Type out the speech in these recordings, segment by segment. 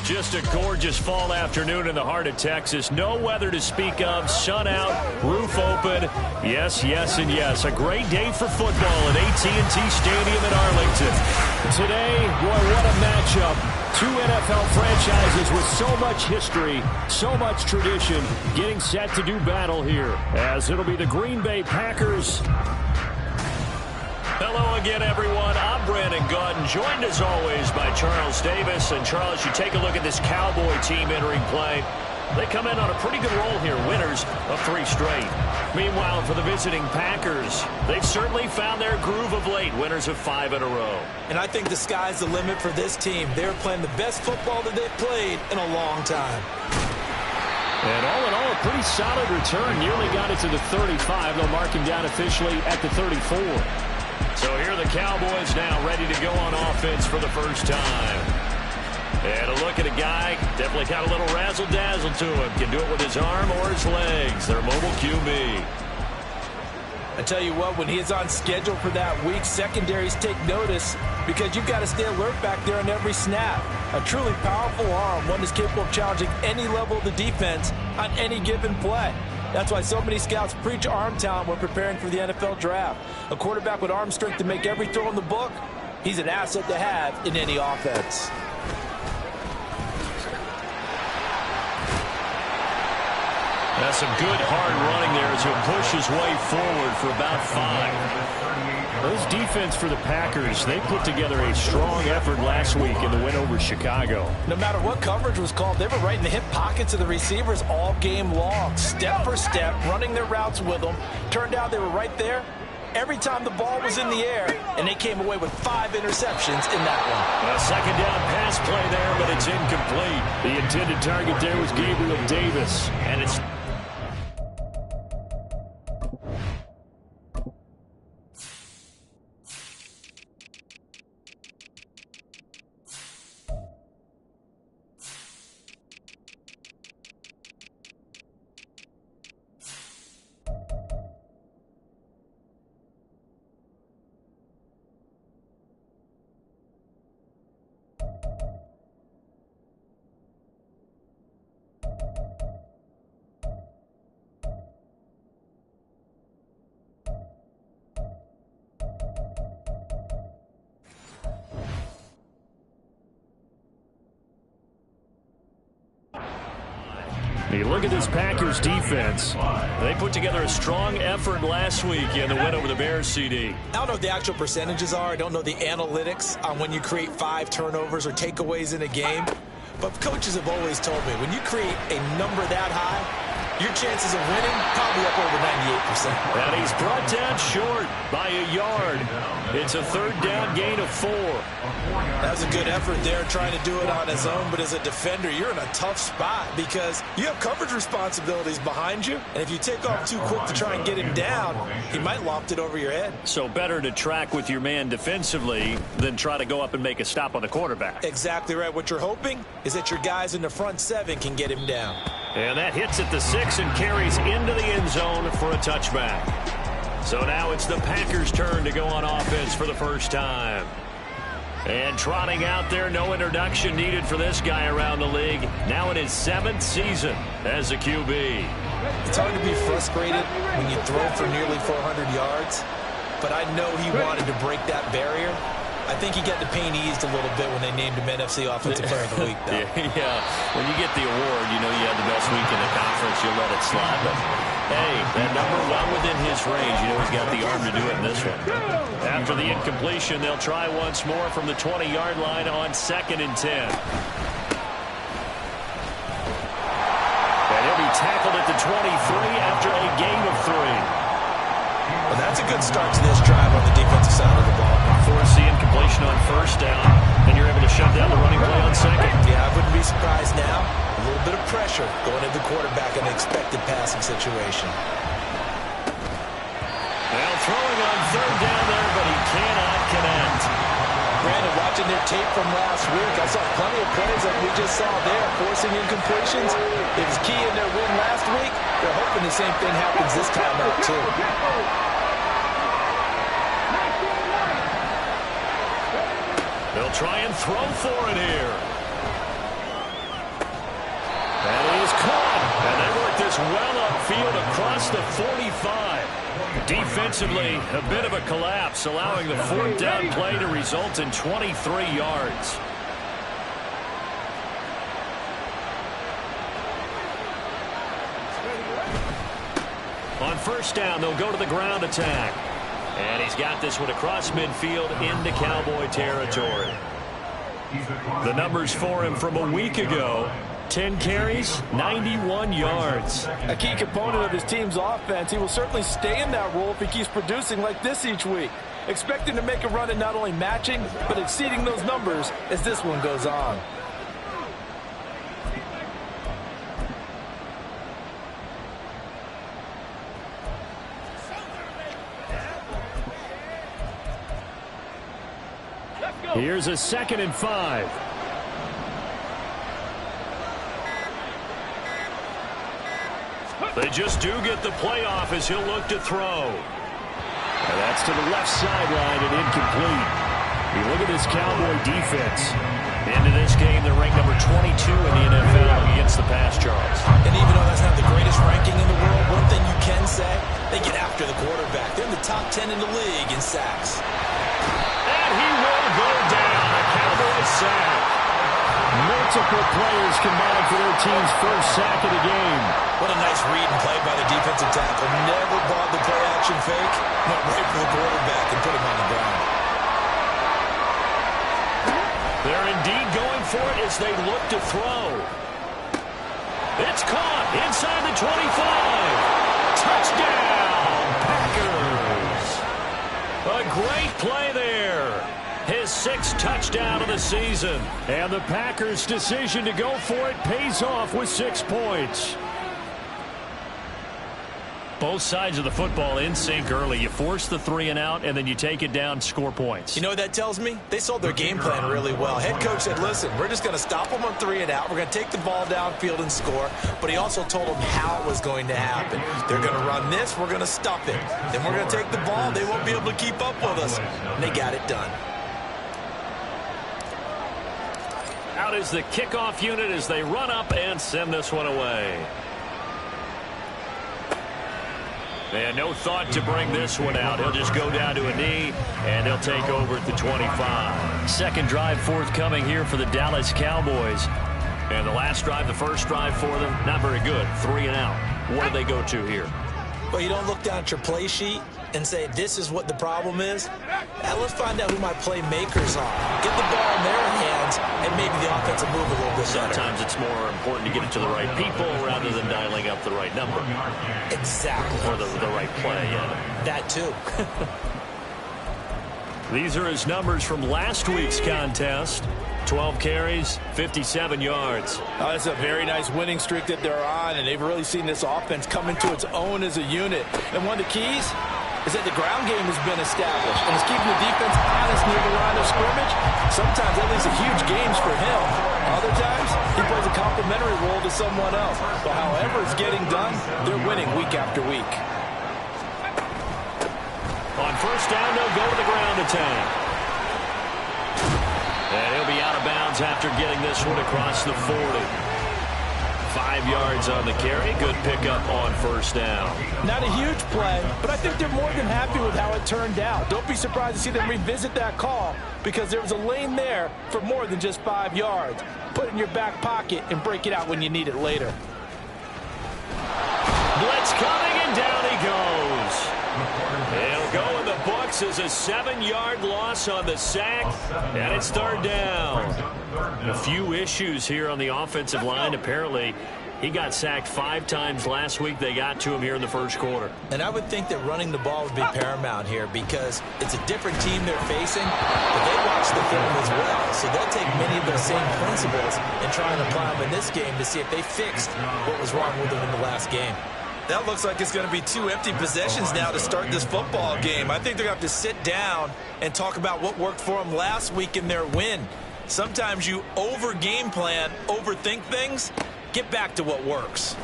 Just a gorgeous fall afternoon in the heart of Texas. No weather to speak of. Sun out, roof open. Yes, yes, and yes. A great day for football at AT&T Stadium in Arlington. Today, boy, what a matchup. Two NFL franchises with so much history, so much tradition, getting set to do battle here, as it'll be the Green Bay Packers. Hello again, everyone. I'm Brandon Gordon, joined as always by Charles Davis. And Charles, you take a look at this Cowboy team entering play. They come in on a pretty good roll here, winners of 3 straight. Meanwhile, for the visiting Packers, they've certainly found their groove of late, winners of 5 in a row. And I think the sky's the limit for this team. They're playing the best football that they've played in a long time. And all in all, a pretty solid return. Nearly got it to the 35. They'll mark him down officially at the 34. So here are the Cowboys now ready to go on offense for the first time. And a look at a guy, definitely got a little razzle-dazzle to him. Can do it with his arm or his legs. Their mobile QB. I tell you what, when he is on schedule for that week, secondaries take notice because you've got to stay alert back there on every snap. A truly powerful arm, one that's capable of challenging any level of the defense on any given play. That's why so many scouts preach arm talent when preparing for the NFL draft. A quarterback with arm strength to make every throw in the book, he's an asset to have in any offense. That's some good hard running there as he'll push his way forward for about 5. Those defense for the Packers, they put together a strong effort last week in the win over Chicago. No matter what coverage was called, they were right in the hip pockets of the receivers all game long, step for step, running their routes with them. Turned out they were right there every time the ball was in the air, and they came away with 5 interceptions in that one. A second down pass play there, but it's incomplete. The intended target there was Gabriel Davis, and it's you look at this Packers defense. They put together a strong effort last week in the win over the Bears, CD. I don't know what the actual percentages are. I don't know the analytics on when you create 5 turnovers or takeaways in a game. But coaches have always told me, when you create a number that high, your chances of winning probably up over 98%. And he's brought down short by a yard. It's a 3rd down gain of 4. That was a good effort there trying to do it on his own, but as a defender, you're in a tough spot because you have coverage responsibilities behind you, and if you take off too quick to try and get him down, he might loft it over your head. So better to track with your man defensively than try to go up and make a stop on the quarterback. Exactly right. What you're hoping is that your guys in the front 7 can get him down. And that hits at the 6 and carries into the end zone for a touchback. So now it's the Packers' turn to go on offense for the first time. And trotting out there, no introduction needed for this guy around the league. Now in his 7th season as a QB. It's hard to be frustrated when you throw for nearly 400 yards, but I know he wanted to break that barrier. I think he got the pain eased a little bit when they named him NFC Offensive Player of the Week, though. Yeah, when you get the award, you know you had the best week in the conference, you let it slide. But, hey, that number well within his range. You know he's got the arm to do it in this one. After the incompletion, they'll try once more from the 20-yard line on 2nd and 10. And he'll be tackled at the 23 after a gain of 3. Well, that's a good start to this drive on the defensive side of the ball. Force the incompletion on 1st down, and you're able to shut down the running play on 2nd. Yeah, I wouldn't be surprised now. A little bit of pressure going at the quarterback in an expected passing situation. Now throwing on 3rd down there, but he cannot connect. Brandon, watching their tape from last week, I saw plenty of plays like we just saw there, forcing incompletions. It was key in their win last week. They're hoping the same thing happens this time out, too. They'll try and throw for it here. And he's caught. And they work this well upfield across the 45. Defensively, a bit of a collapse, allowing the fourth down play to result in 23 yards. On first down, they'll go to the ground attack. And he's got this one across midfield into Cowboy territory. The numbers for him from a week ago: 10 carries, 91 yards. A key component of his team's offense. He will certainly stay in that role if he keeps producing like this each week. Expecting to make a run at not only matching, but exceeding those numbers as this one goes on. Here's a 2nd and 5. They just do get the playoff as he'll look to throw. And that's to the left sideline and incomplete. You look at this Cowboy defense. Into this game, they're ranked number 22 in the NFL against the pass, Charles. And even though that's not the greatest ranking in the world, one thing you can say, they get after the quarterback. They're in the top 10 in the league in sacks. And he will go down. A Cowboy sack. Multiple players combined for their team's first sack of the game. What a nice read and play by the defensive tackle. Never bought the play-action fake. Went right for the quarterback and put him on the ground. They're indeed going for it as they look to throw. It's caught inside the 25. Touchdown, Packers. A great play there. His 6th touchdown of the season. And the Packers' decision to go for it pays off with 6 points. Both sides of the football in sync early. You force the 3 and out, and then you take it down, score points. You know what that tells me? They sold their game plan really well. Head coach said, listen, we're just going to stop them on 3 and out. We're going to take the ball downfield and score. But he also told them how it was going to happen. They're going to run this. We're going to stop it. Then we're going to take the ball. They won't be able to keep up with us. And they got it done. Out is the kickoff unit as they run up and send this one away. They had no thought to bring this one out. He'll just go down to a knee, and he'll take over at the 25. Second drive forthcoming here for the Dallas Cowboys. And the last drive, the first drive for them, not very good. 3 and out. What do they go to here? Well, you don't look down at your play sheet and say, this is what the problem is. Now let's find out who my playmakers are. Get the ball in their hands, and maybe the offense will move a little bit better. Sometimes it's more important to get it to the right people rather than dialing up the right number. Exactly. Or the right play, yeah. That too. These are his numbers from last week's contest. 12 carries, 57 yards. Oh, that's a very nice winning streak that they're on, and they've really seen this offense come into its own as a unit. And one of the keys is that the ground game has been established, and it's keeping the defense honest near the line of scrimmage. Sometimes that leads to huge games for him. Other times, he plays a complementary role to someone else. But however it's getting done, they're winning week after week. On first down, they'll go to the ground attack. And he'll be out of bounds after getting this one across the 40. 5 yards on the carry. Good pickup on first down. Not a huge play, but I think they're more than happy with how it turned out. Don't be surprised to see them revisit that call because there was a lane there for more than just 5 yards. Put it in your back pocket and break it out when you need it later. Blitz coming, and down he goes. He'll go in the books as a 7-yard loss on the sack, and it's third down. A few issues here on the offensive line. Apparently, he got sacked 5 times last week. They got to him here in the first quarter. And I would think that running the ball would be paramount here because it's a different team they're facing, but they watch the film as well. So they'll take many of those same principles and try and apply them in this game to see if they fixed what was wrong with them in the last game. That looks like it's going to be 2 empty possessions now to start this football game. I think they're going to have to sit down and talk about what worked for them last week in their win. Sometimes you over-game plan, overthink things. Get back to what works.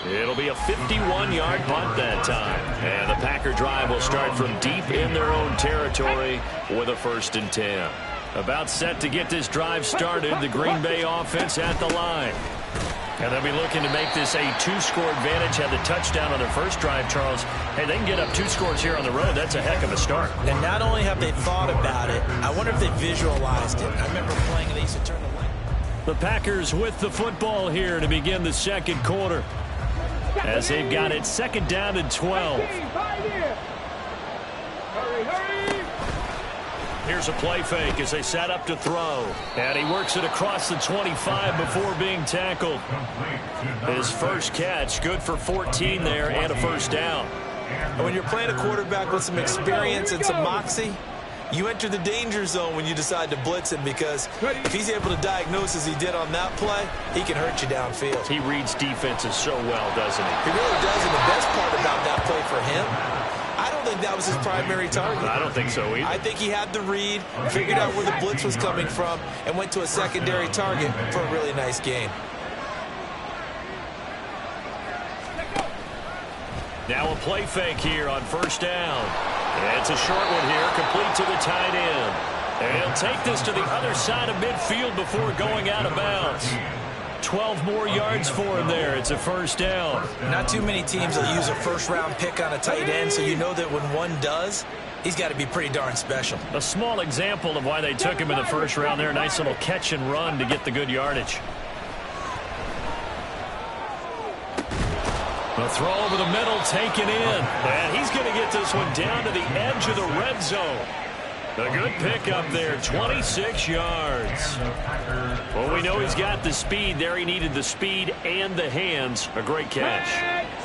It'll be a 51-yard punt that time. And the Packer drive will start from deep in their own territory with a 1st and 10. About set to get this drive started, the Green Bay offense at the line. And they'll be looking to make this a two-score advantage. Had the touchdown on their first drive, Charles. Hey, they can get up 2 scores here on the road. That's a heck of a start. And not only have they thought about it, I wonder if they visualized it. I remember playing and they used to turn the light. The Packers with the football here to begin the second quarter, as they've got it 2nd down and 12. Here's a play fake as they set up to throw. And he works it across the 25 before being tackled. His first catch, good for 14 there and a first down. And when you're playing a quarterback with some experience and some moxie, you enter the danger zone when you decide to blitz him, because if he's able to diagnose as he did on that play, he can hurt you downfield. He reads defenses so well, doesn't he? He really does, and the best part about that play for him, I don't think that was his primary target. I don't think so either. I think he had the read, figured out where the blitz was coming from, and went to a secondary target for a really nice gain. Now a play fake here on first down. It's a short one here, complete to the tight end. And he'll take this to the other side of midfield before going out of bounds. 12 more yards for him there. It's a first down. Not too many teams will use a first-round pick on a tight end, so you know that when one does, he's got to be pretty darn special. A small example of why they took him in the first round there. Nice little catch and run to get the good yardage. The throw over the middle taken in. And he's going to get this one down to the edge of the red zone. A good pickup there, 26 yards. Well, we know he's got the speed there. He needed the speed and the hands. A great catch.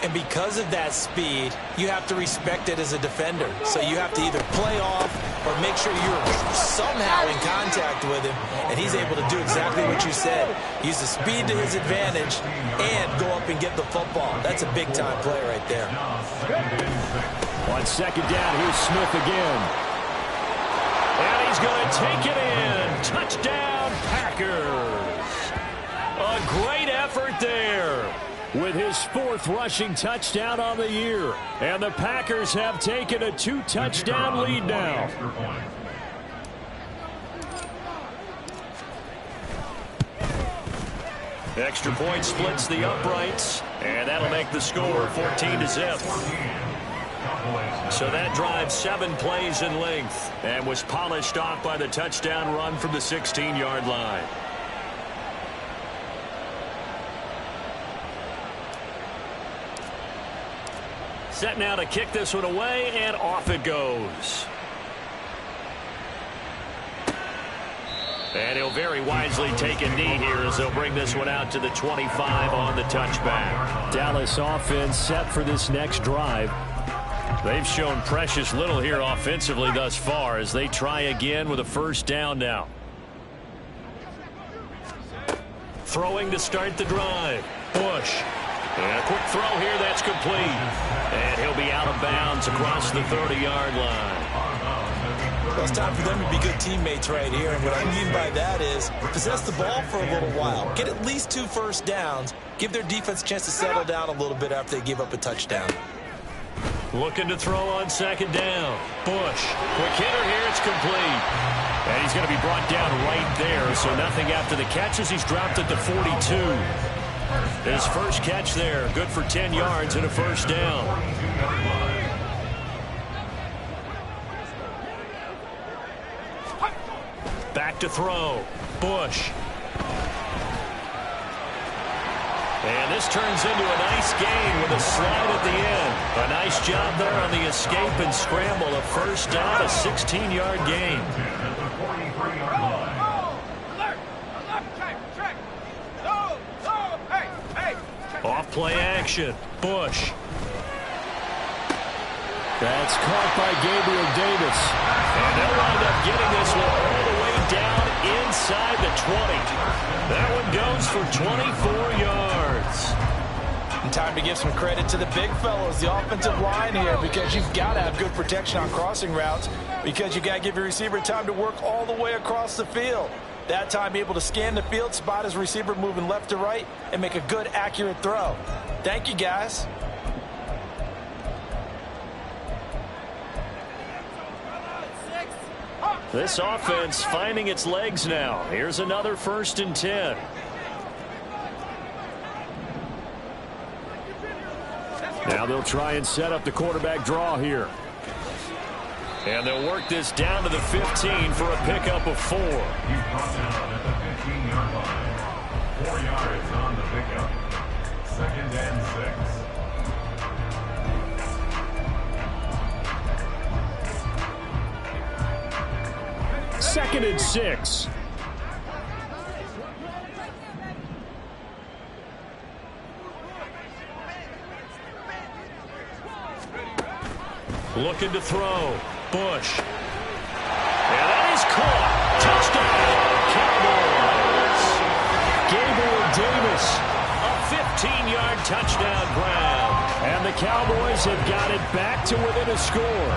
And because of that speed, you have to respect it as a defender. So you have to either play off or make sure you're somehow in contact with him. And he's able to do exactly what you said. Use the speed to his advantage and go up and get the football. That's a big-time play right there. On second down, here's Smith again. And he's going to take it in. Touchdown, Packers. A great effort there with his 4th rushing touchdown on the year. And the Packers have taken a 2-touchdown lead now. Extra point splits the uprights. And that'll make the score 14-0. So that drive 7 plays in length and was polished off by the touchdown run from the 16-yard line. Set now to kick this one away, and off it goes. And he'll very wisely take a knee here as they'll bring this one out to the 25 on the touchback. Dallas offense set for this next drive. They've shown precious little here offensively thus far as they try again with a first down now. Throwing to start the drive. Bush. And a quick throw here that's complete. And he'll be out of bounds across the 30-yard line. Well, it's time for them to be good teammates right here. And what I mean by that is possess the ball for a little while. Get at least 2 first downs. Give their defense a chance to settle down a little bit after they give up a touchdown. Looking to throw on second down. Bush. Quick hitter here. It's complete. And he's going to be brought down right there. So nothing after the catches. He's dropped at the 42. His first catch there. Good for 10 yards and a first down. Back to throw. Bush. And this turns into a nice gain with a slide at the end. A nice job there on the escape and scramble. A first down, a 16-yard gain. Off play action. Bush. That's caught by Gabriel Davis. And they'll wind up getting this one all the way down inside the 20. That one goes for 24 yards. And time to give some credit to the big fellows, the offensive line here, because you've got to have good protection on crossing routes, because you got to give your receiver time to work all the way across the field. That time, be able to scan the field, spot his receiver moving left to right, and make a good, accurate throw. Thank you, guys. This offense finding its legs now. Here's another 1st and 10. Now they'll try and set up the quarterback draw here. And they'll work this down to the 15 for a pickup of 4. He's brought down at the 15-yard line. 4 yards on the pickup. 2nd and 6. 2nd and 6. Looking to throw. Bush. And that is caught. Touchdown, Cowboys. Gabriel Davis, a 15-yard touchdown grab. And the Cowboys have got it back to within a score.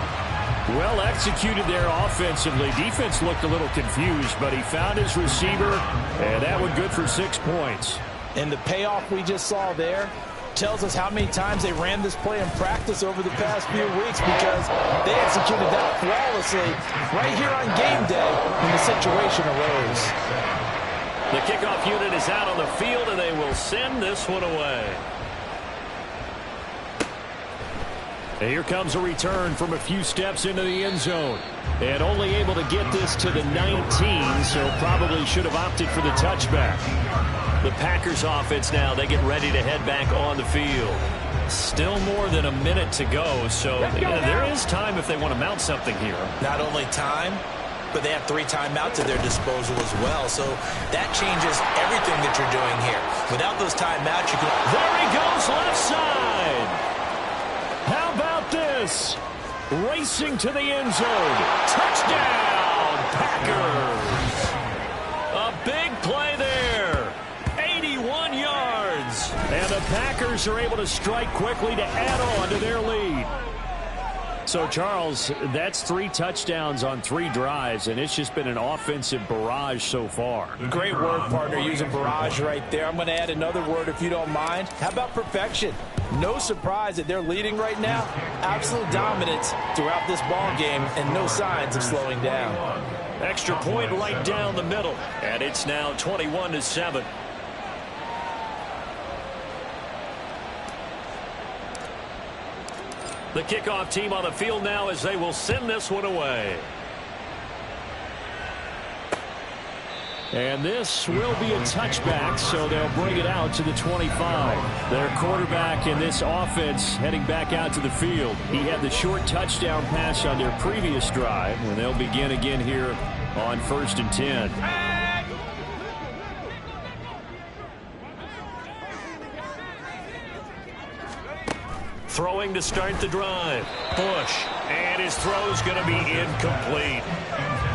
Well executed there offensively. Defense looked a little confused, but he found his receiver, and that one good for 6 points. And the payoff we just saw there tells us how many times they ran this play in practice over the past few weeks, because they executed that flawlessly right here on game day when the situation arose. The kickoff unit is out on the field, and they will send this one away. And here comes a return from a few steps into the end zone. And only able to get this to the 19, so probably should have opted for the touchback. The Packers offense now, they get ready to head back on the field. Still more than a minute to go, so there is time if they want to mount something here. Not only time, but they have 3 timeouts at their disposal as well, so that changes everything that you're doing here. Without those timeouts, you can... There he goes, left side. How about this? Racing to the end zone. Touchdown, Packers. A big play there. 81 yards. And the Packers are able to strike quickly to add on to their lead. So, Charles, that's 3 touchdowns on 3 drives, and it's just been an offensive barrage so far. Great word, partner, using barrage right there. I'm going to add another word if you don't mind. How about perfection? No surprise that they're leading right now. Absolute dominance throughout this ball game, and no signs of slowing down. Extra point right down the middle, and it's now 21-7. The kickoff team on the field now as they will send this one away. And this will be a touchback, so they'll bring it out to the 25. Their quarterback in this offense heading back out to the field. He had the short touchdown pass on their previous drive, and they'll begin again here on 1st and 10. Throwing to start the drive. Bush. And his throw's going to be incomplete.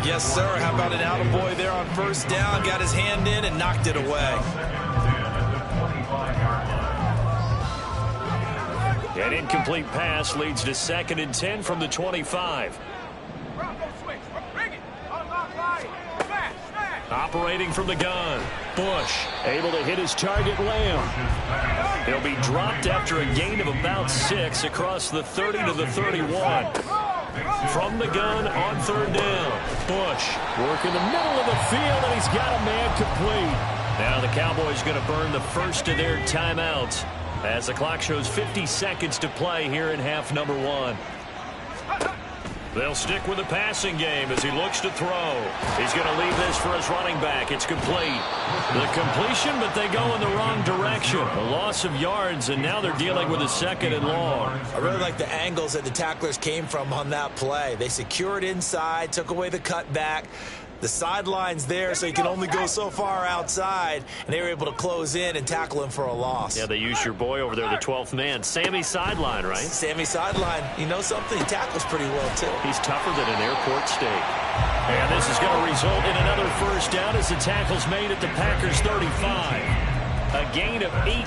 Yes, sir. How about an attaboy there on 1st down? Got his hand in and knocked it away. An incomplete pass leads to 2nd and 10 from the 25. Operating from the gun. Bush able to hit his target, Lamb. He'll be dropped after a gain of about 6 across the 30 to the 31. From the gun on 3rd down. Bush working the middle of the field, and he's got a man complete. Now the Cowboys going to burn the first of their timeouts as the clock shows 50 seconds to play here in half number 1. They'll stick with the passing game as he looks to throw. He's going to leave this for his running back. It's complete. The completion, but they go in the wrong direction. A loss of yards, and now they're dealing with a 2nd and long. I really like the angles that the tacklers came from on that play. They secured inside, took away the cutback. The sideline's there, so he can only go so far outside, and they were able to close in and tackle him for a loss. Yeah, they used your boy over there, the 12th man. Sammy Sideline, right? Sammy Sideline. You know something? He tackles pretty well, too. He's tougher than an airport steak. And this is going to result in another 1st down as the tackle's made at the Packers' 35. A gain of 18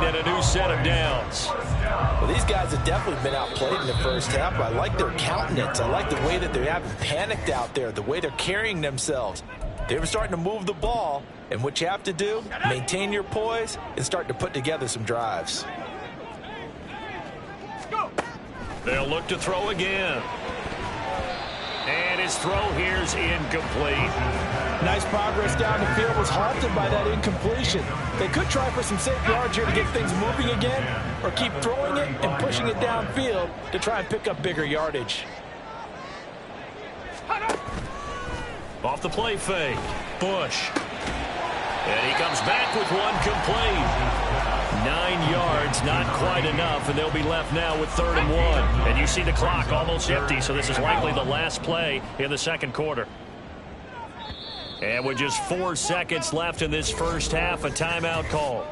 and a new set of downs. Well, these guys have definitely been outplayed in the 1st half, but I like their countenance. I like the way that they haven't panicked out there, the way they're carrying themselves. They're starting to move the ball, and what you have to do, maintain your poise and start to put together some drives. They'll look to throw again. And his throw here's incomplete. Nice progress down the field, was halted by that incompletion. They could try for some safe yards here to get things moving again, or keep throwing it and pushing it downfield to try and pick up bigger yardage. Off the play fake. Bush. And he comes back with one complete. 9 yards, not quite enough, and they'll be left now with 3rd and 1. And you see the clock almost empty, so this is likely the last play in the second quarter. And with just 4 seconds left in this first half, a timeout call.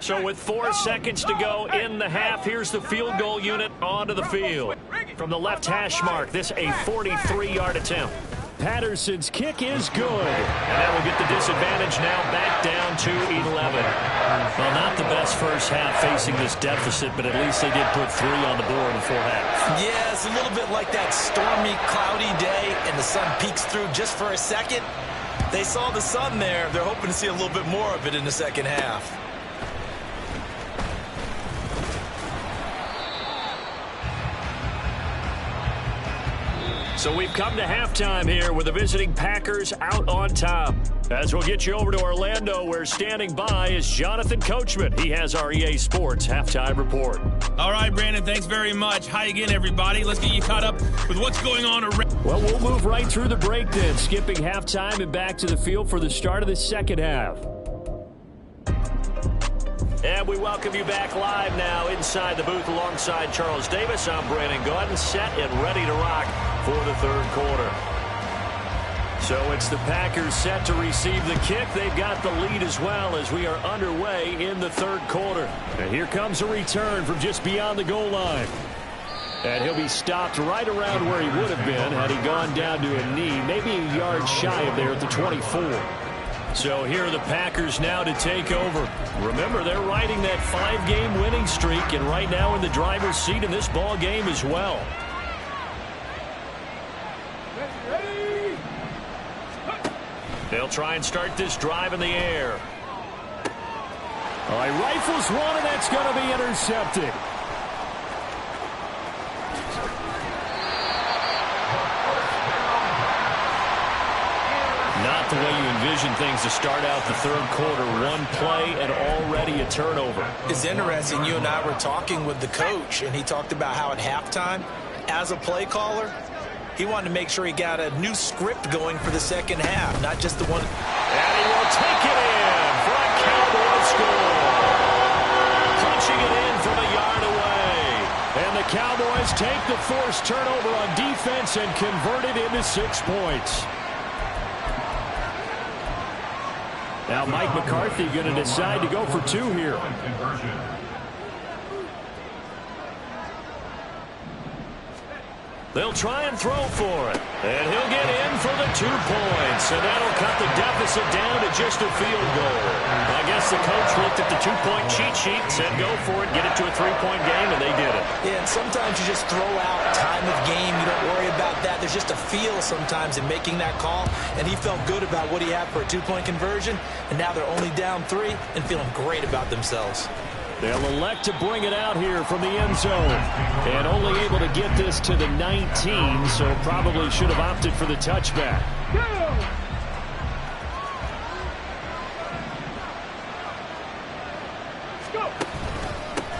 So with 4 seconds to go in the half, here's the field goal unit onto the field. From the left hash mark, this a 43-yard attempt. Patterson's kick is good. And that will get the disadvantage now back down to 11. Well, not the best first half facing this deficit, but at least they did put 3 on the board in 4 halves. Yeah, it's a little bit like that stormy, cloudy day, and the sun peeks through just for a second. They saw the sun there. They're hoping to see a little bit more of it in the second half. So we've come to halftime here with the visiting Packers out on top. As we'll get you over to Orlando, where standing by is Jonathan Coachman. He has our EA Sports halftime report. All right, Brandon, thanks very much. Hi again, everybody. Let's get you caught up with what's going on around. Well, we'll move right through the break then, skipping halftime and back to the field for the start of the second half. And we welcome you back live now inside the booth alongside Charles Davis. I'm Brandon Gaudin, set and ready to rock for the third quarter. So it's the Packers set to receive the kick. They've got the lead as well as we are underway in the third quarter. And here comes a return from just beyond the goal line. And he'll be stopped right around where he would have been had he gone down to a knee, maybe a yard shy of there at the 24. So here are the Packers now to take over. Remember, they're riding that 5-game winning streak, and right now in the driver's seat in this ball game as well. They'll try and start this drive in the air. All right, rifles one, and that's going to be intercepted. Not the way you envision things to start out the third quarter. One play and already a turnover. It's interesting. You and I were talking with the coach, and he talked about how at halftime, as a play caller, he wanted to make sure he got a new script going for the second half, not just the one. And he will take it in for a Cowboys score. Punching it in from a yard away. And the Cowboys take the forced turnover on defense and convert it into 6 points. Now Mike McCarthy going to decide to go for 2 here. They'll try and throw for it. And he'll get in for the 2 points. And that'll cut the deficit down to just a field goal. I guess the coach looked at the 2-point cheat sheet, said go for it, get it to a 3-point game, and they did it. Yeah, and sometimes you just throw out time of game. You don't worry about that. There's just a feel sometimes in making that call. And he felt good about what he had for a 2-point conversion. And now they're only down 3 and feeling great about themselves. They'll elect to bring it out here from the end zone. And only able to get this to the 19, so probably should have opted for the touchback.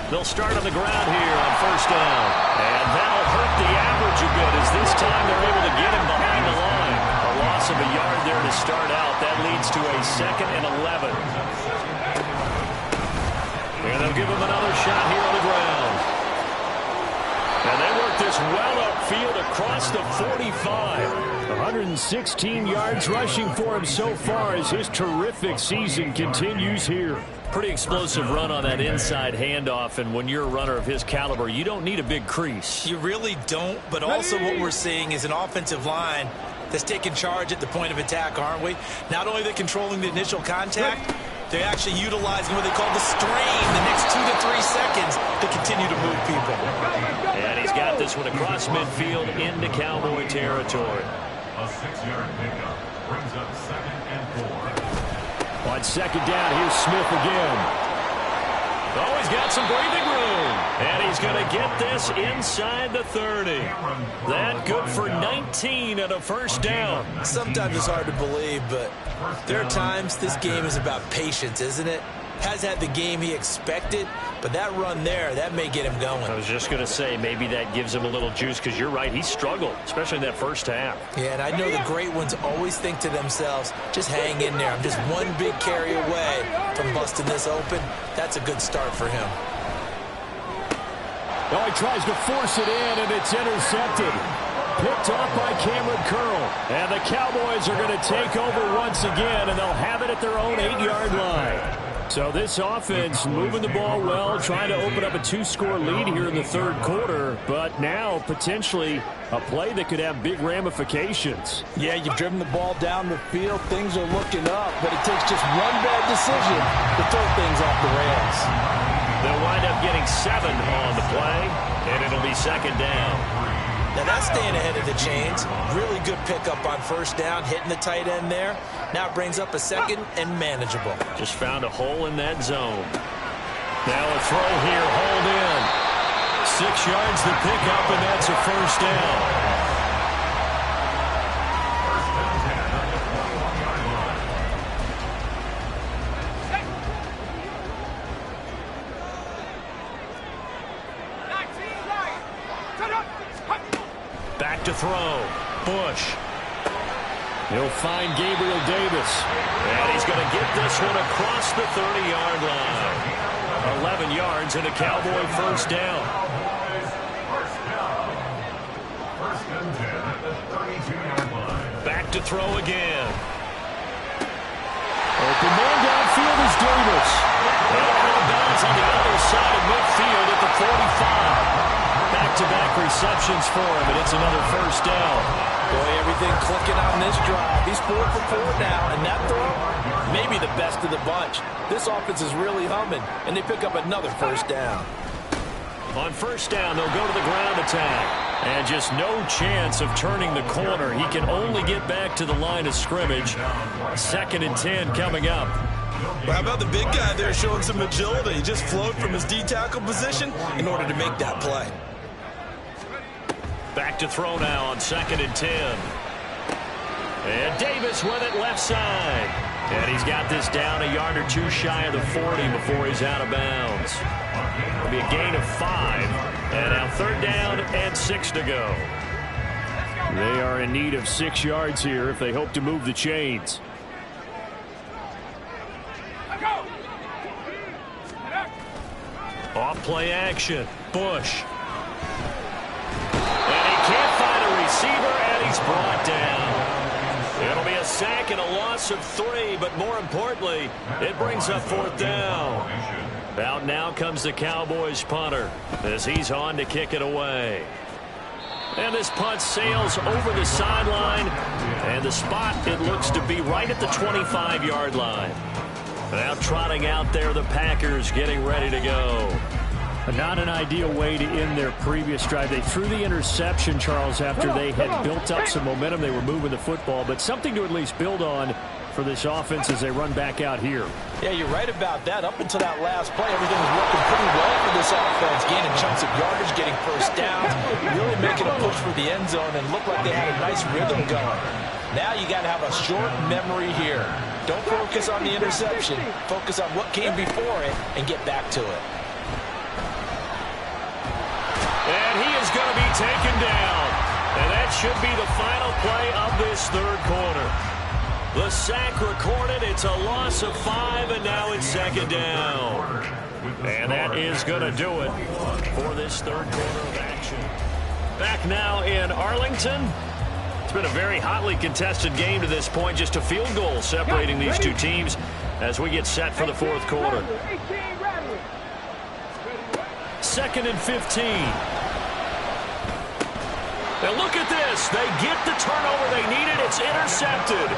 They'll start on the ground here on first down. And that'll hurt the average a bit as this time they're able to get him behind the line. A loss of a yard there to start out. That leads to a 2nd and 11. And they'll give him another shot here on the ground. And they work this well upfield across the 45. 116 yards rushing for him so far as his terrific season continues here. Pretty explosive run on that inside handoff, and when you're a runner of his caliber, you don't need a big crease. You really don't, but also what we're seeing is an offensive line that's taking charge at the point of attack, aren't we? Not only are they controlling the initial contact, they're actually utilizing what they call the strain the next 2 to 3 seconds to continue to move people. And he's got this one across midfield into Cowboy territory. A 6-yard pickup brings up 2nd and 4. On second down, here's Smith again. Oh, he's got some breathing room. And he's going to get this inside the 30. That good for 19 and a first down. Sometimes it's hard to believe, but there are times this game is about patience, isn't it? Has had the game he expected, but that run there, that may get him going. I was just going to say, maybe that gives him a little juice, because you're right, he struggled, especially in that first half. Yeah, and I know the great ones always think to themselves, just hang in there. I'm just one big carry away from busting this open. That's a good start for him. Oh, he tries to force it in, and it's intercepted. Picked off by Cameron Curl. And the Cowboys are going to take over once again, and they'll have it at their own 8-yard line. So this offense moving the ball well, trying to open up a 2-score lead here in the third quarter, but now potentially a play that could have big ramifications. Yeah, you've driven the ball down the field. Things are looking up, but it takes just one bad decision to throw things off the rails. They'll wind up getting 7 on the play, and it'll be second down. Now that's staying ahead of the chains. Really good pickup on first down, hitting the tight end there. Now it brings up a second and manageable. Just found a hole in that zone. Now a throw here, hold in. 6 yards to pick up, and that's a first down. Back to throw. Bush. He'll find Gabriel Davis. And he's going to get this one across the 30-yard line. 11 yards and a Cowboy first down. First and 10 at the 32-yard line. Back to throw again. Open man downfield is Davis. And out of bounds on the other side of midfield at the 45. Back-to-back receptions for him, and it's another first down. Boy, everything clicking on this drive. He's 4 for 4 now, and that throw, maybe the best of the bunch. This offense is really humming, and they pick up another first down. On first down, they'll go to the ground attack. And just no chance of turning the corner. He can only get back to the line of scrimmage. 2nd and 10 coming up. Well, how about the big guy there showing some agility? He just flowed from his D-tackle position in order to make that play. Back to throw now on 2nd and 10. And Davis with it left side. And he's got this down a yard or 2 shy of the 40 before he's out of bounds. It'll be a gain of 5. And now 3rd down and 6 to go. They are in need of 6 yards here if they hope to move the chains. Off play action. Bush. And he can't find a receiver, and he's brought down. It'll be a sack and a loss of 3, but more importantly, it brings up 4th down. Out now comes the Cowboys punter as he's on to kick it away. And this punt sails over the sideline, and the spot, it looks to be right at the 25-yard line. Now trotting out there, the Packers getting ready to go. Not an ideal way to end their previous drive. They threw the interception, Charles, after they had built up some momentum. They were moving the football, but something to at least build on for this offense as they run back out here. Yeah, you're right about that. Up until that last play, everything was working pretty well for this offense. Gaining chunks of yardage, getting first downs, really making a push for the end zone, and looked like they had a nice rhythm going. Now you got to have a short memory here. Don't focus on the interception. Focus on what came before it and get back to it. And he is going to be taken down. And that should be the final play of this third quarter. The sack recorded. It's a loss of 5, and now it's 2nd down. And that is going to do it for this third quarter of action. Back now in Arlington. It's been a very hotly contested game to this point. Just a field goal separating these two teams as we get set for the fourth quarter. 2nd and 15. Now look at this. They get the turnover they needed. It's intercepted.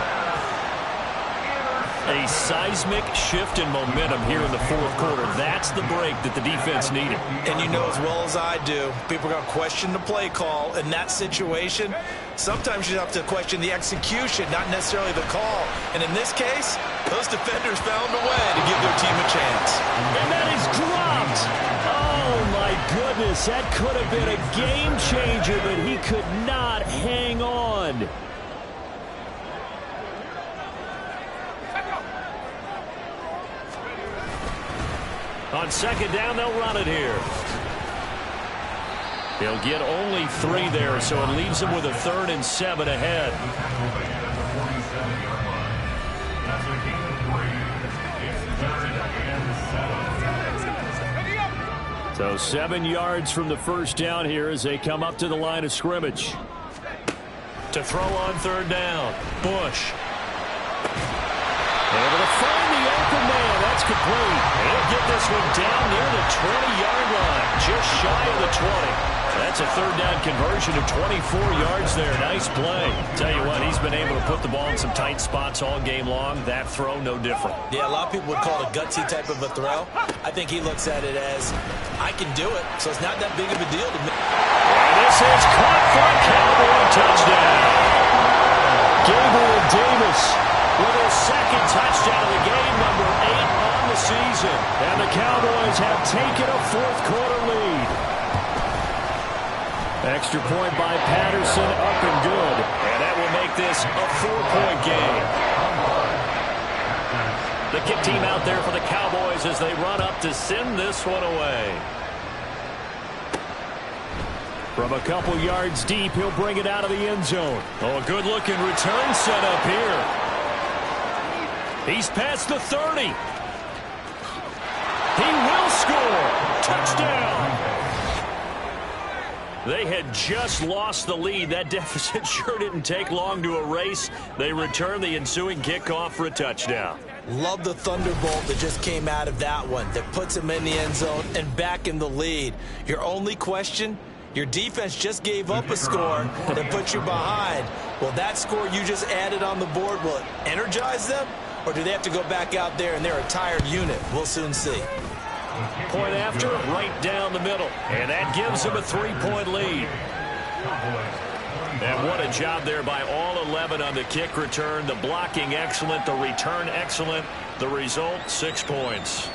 A seismic shift in momentum here in the fourth quarter. That's the break that the defense needed. And you know as well as I do, people are going to question the play call in that situation. Sometimes you have to question the execution, not necessarily the call. And in this case, those defenders found a way to give their team a chance. And that is dropped. Oh, my goodness, that could have been a game changer, but he could not hang on. On second down, they'll run it here. He'll get only 3 there, so it leaves him with a 3rd and 7 ahead. So 7 yards from the first down here as they come up to the line of scrimmage. To throw on 3rd down, Bush. Able to find the open man. That's complete. He'll get this one down near the 20-yard line, just shy of the 20. That's a 3rd down conversion of 24 yards there. Nice play. Tell you what, he's been able to put the ball in some tight spots all game long. That throw, no different. Yeah, a lot of people would call it a gutsy type of a throw. I think he looks at it as, I can do it, so it's not that big of a deal to me. And this is caught for a Cowboy touchdown. Gabriel Davis with his 2nd touchdown of the game, number 8 on the season. And the Cowboys have taken a 4th quarter lead. Extra point by Patterson, up and good. And that will make this a 4-point game. The kick team out there for the Cowboys as they run up to send this one away. From a couple yards deep, he'll bring it out of the end zone. Oh, a good-looking return set up here. He's past the 30. He will score. Touchdown. They had just lost the lead. That deficit sure didn't take long to erase. They return the ensuing kickoff for a touchdown. Love the thunderbolt that just came out of that one that puts him in the end zone and back in the lead. Your only question, your defense just gave up a score that put you behind. Well, that score you just added on the board, will it energize them? Or do they have to go back out there and they're a tired unit? We'll soon see. Point after, right down the middle. And that gives them a 3-point lead. And what a job there by all 11 on the kick return. The blocking excellent, the return excellent. The result, 6 points.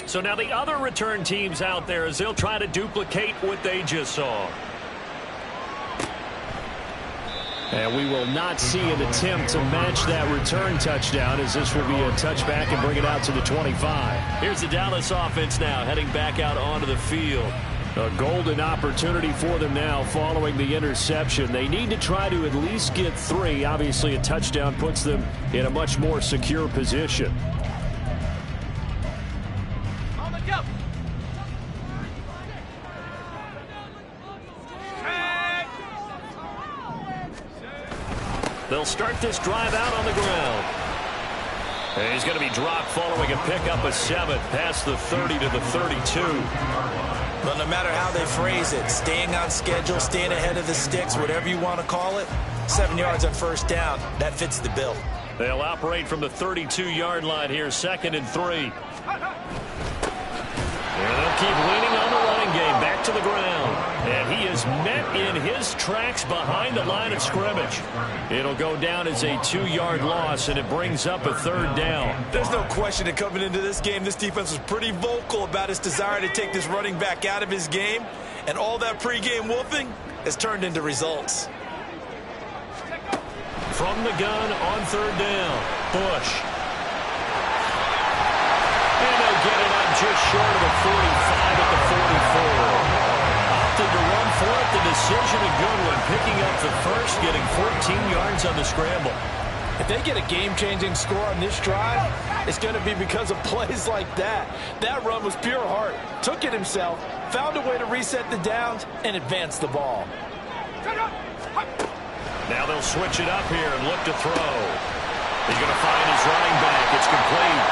So now the other return teams out there as they'll try to duplicate what they just saw. And we will not see an attempt to match that return touchdown as this will be a touchback and bring it out to the 25. Here's the Dallas offense now heading back out onto the field. A golden opportunity for them now following the interception. They need to try to at least get 3. Obviously, a touchdown puts them in a much more secure position. They'll start this drive out on the ground. And he's going to be dropped following a pickup of 7 past the 30 to the 32. But no matter how they phrase it, staying on schedule, staying ahead of the sticks, whatever you want to call it, 7 yards on first down, that fits the bill. They'll operate from the 32-yard line here, 2nd and 3. And they'll keep leaning on the running game, back to the ground. And he is met in his tracks behind the line of scrimmage. It'll go down as a 2-yard loss, and it brings up a 3rd down. There's no question that coming into this game, this defense was pretty vocal about its desire to take this running back out of his game. And all that pregame wolfing has turned into results. From the gun on 3rd down, Bush. And they'll get it on just short of the 45 at the 44. Opted to run for it. The decision a good one. Picking up the first, getting 14 yards on the scramble. If they get a game-changing score on this drive, it's going to be because of plays like that. That run was pure heart. Took it himself, found a way to reset the downs, and advance the ball. Now they'll switch it up here and look to throw. He's going to find his running back. It's complete.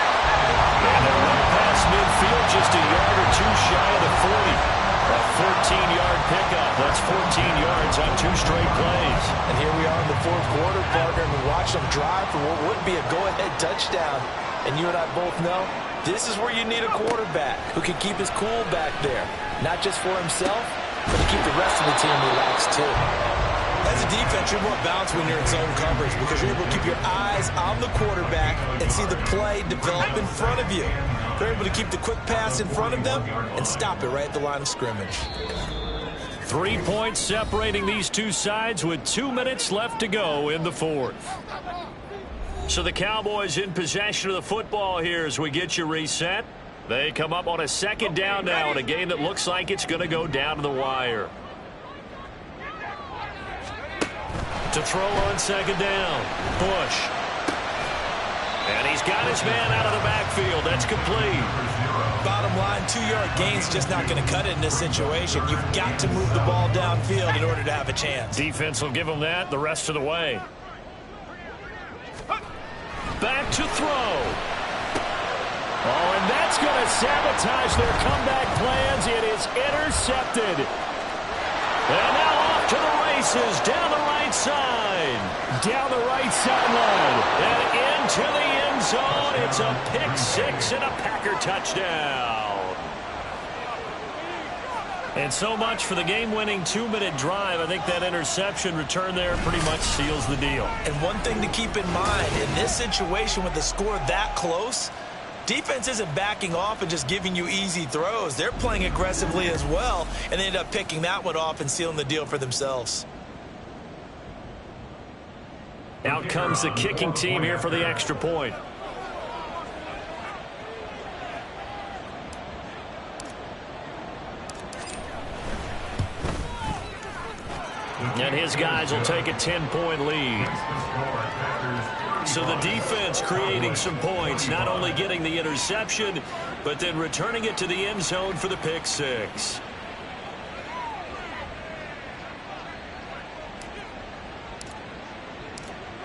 And they'll run past midfield just a yard or 2 shy of the 40. A 14-yard pickup. That's 14 yards on 2 straight plays. And here we are in the 4th quarter, partner, and we watch them drive for what would be a go-ahead touchdown. And you and I both know this is where you need a quarterback who can keep his cool back there. Not just for himself, but to keep the rest of the team relaxed, too. As a defense, you're more balanced when you're in zone coverage because you're able to keep your eyes on the quarterback and see the play develop in front of you. They're able to keep the quick pass in front of them and stop it right at the line of scrimmage. 3 points separating these two sides with 2 minutes left to go in the fourth. So the Cowboys in possession of the football here as we get you reset. They come up on a second down now in a game that looks like it's going to go down to the wire. To throw on second down, Bush. And he's got his man out of the backfield. That's complete. Bottom line, 2-yard gain's just not going to cut it in this situation. You've got to move the ball downfield in order to have a chance. Defense will give them that the rest of the way. Back to throw. Oh, and that's going to sabotage their comeback plans. It is intercepted. And now off to the races down the right side. Down the right sideline. And into the end zone. It's a pick six and a Packer touchdown. And so much for the game-winning 2-minute drive. I think that interception return there pretty much seals the deal. And one thing to keep in mind, in this situation with the score that close, defense isn't backing off and just giving you easy throws. They're playing aggressively as well, and they end up picking that one off and sealing the deal for themselves. Out comes the kicking team here for the extra point. And his guys will take a 10-point lead. So the defense creating some points, not only getting the interception, but then returning it to the end zone for the pick six.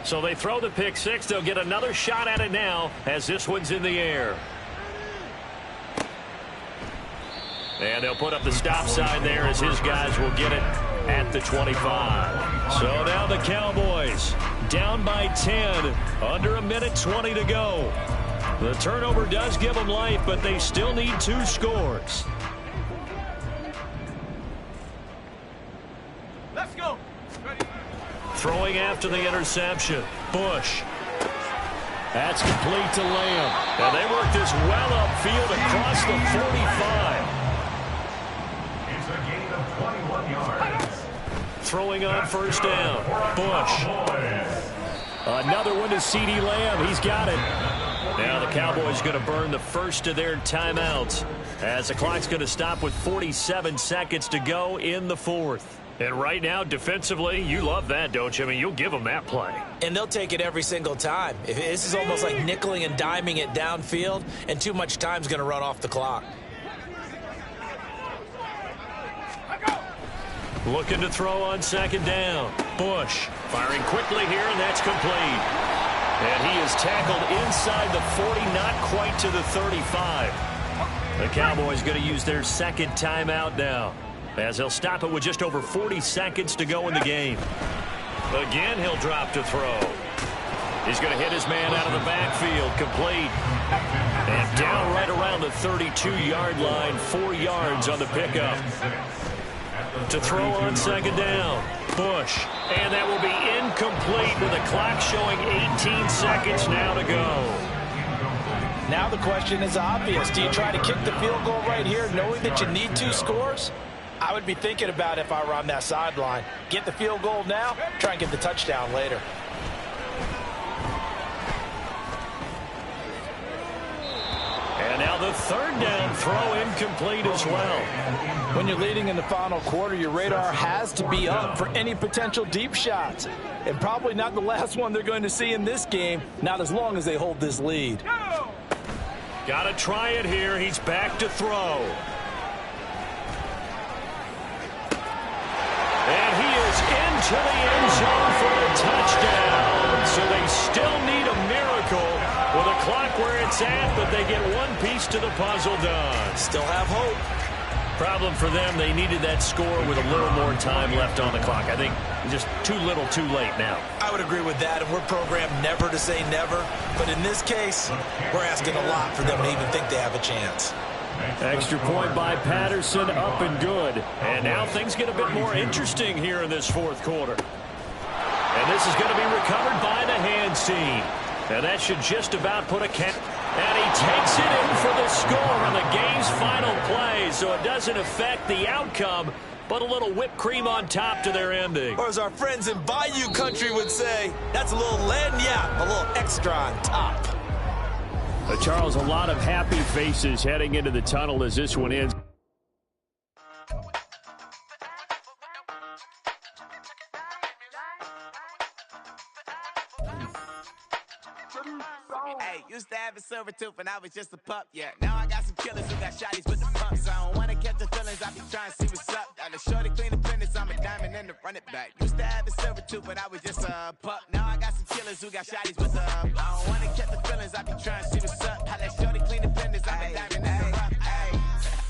So they throw the pick six. They'll get another shot at it now as this one's in the air. And they'll put up the stop sign there as his guys will get it at the 25. So now the Cowboys down by 10, under a minute 20 to go. The turnover does give them life, but they still need 2 scores. Let's go. Throwing after the interception, Bush. That's complete to Lamb. And they work this well upfield across the 45. It's a gain of 21 yards. Throwing on first down, Bush. Another one to CeeDee Lamb. He's got it. Now the Cowboys going to burn the first of their timeouts as the clock's going to stop with 47 seconds to go in the fourth. And right now, defensively, you love that, don't you? I mean, you'll give them that play. And they'll take it every single time. This is almost like nickeling and diming it downfield, and too much time's going to run off the clock. Looking to throw on second down. Bush firing quickly here, and that's complete. And he is tackled inside the 40, not quite to the 35. The Cowboys going to use their second timeout now, as they'll stop it with just over 40 seconds to go in the game. Again, he'll drop to throw. He's going to hit his man out of the backfield, complete. And down right around the 32-yard line, 4 yards on the pickup. To throw on second down, Bush. And that will be incomplete with the clock showing 18 seconds now to go. Now the question is obvious. Do you try to kick the field goal right here knowing that you need 2 scores? I would be thinking about it if I were on that sideline. Get the field goal now, try and get the touchdown later. And now the third down throw incomplete as well. When you're leading in the final quarter, your radar has to be up for any potential deep shots. And probably not the last one they're going to see in this game, not as long as they hold this lead. Got to try it here. He's back to throw. And he is into the end zone for a touchdown. So they still need a miracle with a clock where it's at, but they get one piece to the puzzle done. Still have hope. Problem for them, they needed that score with a little more time left on the clock. I think just too little too late now. I would agree with that, and we're programmed never to say never. But in this case, we're asking a lot for them to even think they have a chance. Extra point by Patterson, up and good. And now things get a bit more interesting here in this fourth quarter. And this is going to be recovered by the hands team. And that should just about put a cap. And he takes it in for the score on the game's final play. So it doesn't affect the outcome, but a little whipped cream on top to their ending. Or as our friends in Bayou Country would say, that's a little lagniappe, a little extra on top. Charles, a lot of happy faces heading into the tunnel as this one ends. Hey, used to have a silver tooth when I was just a pup, yeah. Now I got some killers who got shotties with the pumps. I don't wanna catch the feelings, I be trying to see what's up. Got a shorty clean the fitness, I'm a diamond in the run it back. Used to have a silver tooth when I was just a pup. Now I got some killers who got shotties with the I don't wanna catch the feelings, I be trying to see what's up. How that shorty clean the fitness, I'm a diamond in the rough.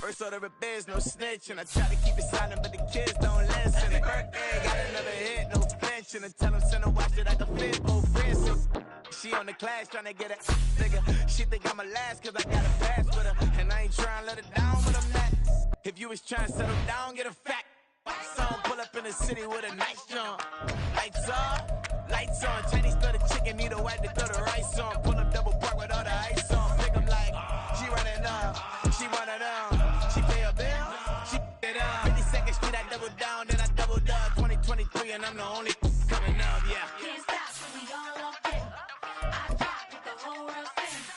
First order of biz, no snitch, and I try to keep it silent, but the kids don't listen. The birthday got another hit, no flinch, and I tell them send a watch that I can fit, both friends. She on the class trying to get a nigga. She think I'm a last cause I got a pass with her. And I ain't trying to let her down, but I'm not. If you was trying to settle down, get a fact. Song pull up in the city with a nice jump. Lights on. Chinese throw the chicken, need a wipe to throw the rice on. Pull up double park with all the ice on. Pick 'em like, she running up. She one of them. She pay a bill. She it up. 52nd Street, I double down, then I doubled up. 2023, and I'm the only coming up, yeah. Can't stop, so we all up there. I drop with the whole world sings.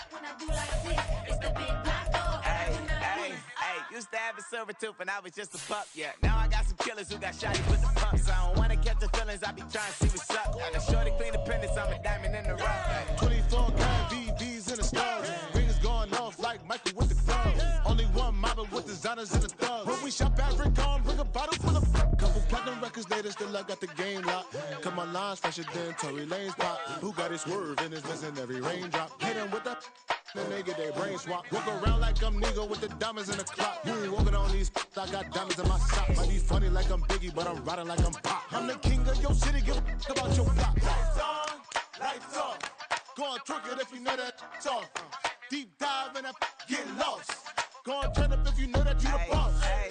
When I do like this, it's the big black dog. Hey, used to have a silver tooth when I was just a pup, yeah. Now I got some killers who got shotties with the pumps. I don't wanna catch the feelings, I be trying to see what's up. Got a shorty clean the pendants, I'm a diamond in the rough. 24 karat VVs in the stars. Rings going off like Michael with the club. Only one model with designers in the thugs. When we shop at Rick on, bring a bottle full of couple platinum records later, still I got the game locked. Cause my lines fresher than Tory Lane's pop. Who got his swerve and is missing every raindrop. Hit him with the then they get their brain swap. Walk around like I'm Nego with the diamonds in the clock. You ain't walking on these, I got diamonds in my socks. Might be funny like I'm Biggie, but I'm riding like I'm Pop. I'm the king of your city, give a about your block. Lights on, lights off. Go on, twerk it if you know that off. Deep dive and get lost. Go on, turn up if you know that you the boss. Hey,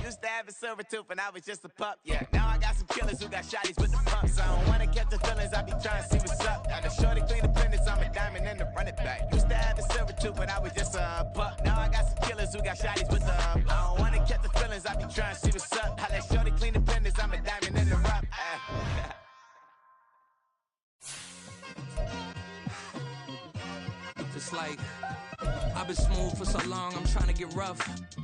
used to have a silver tooth when I was just a pup, yeah. Now I got some killers who got shotties with the pumps. I don't wanna catch the feelings, I be trying to see what's up. Got a shorty clean the pendants, I'm a diamond in the run it back. Used to have a silver tooth when I was just a pup. Now I got some killers who got shotties with the I don't wanna catch the feelings, I be trying to see what's up. How that shorty clean the pendants, I'm a diamond in the rough. It's like I've been smooth for so long, I'm trying to get rough.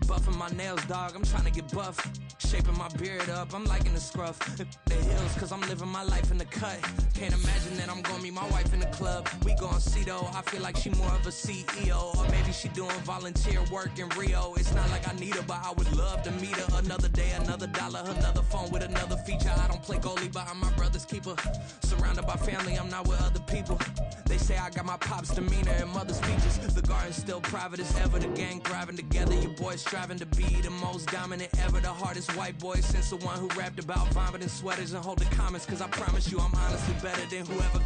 Buffing my nails, dog, I'm trying to get buff. Shaping my beard up, I'm liking the scruff. The hills, cause I'm living my life in the cut. Can't imagine that I'm gonna meet my wife in the club. We gon' see though, I feel like she more of a CEO. Or maybe she doing volunteer work in Rio. It's not like I need her, but I would love to meet her. Another day, another dollar, another phone with another feature. I don't play goalie, but I'm my brother's keeper. Surrounded by family, I'm not with other people. They say I got my pop's demeanor and mother's features. The garden's still private as ever, the gang thriving together. Your boys striving to be the most dominant ever. The hardest white boy since the one who rapped about vomiting sweaters and holding comments. Cause I promise you I'm honestly better than whoever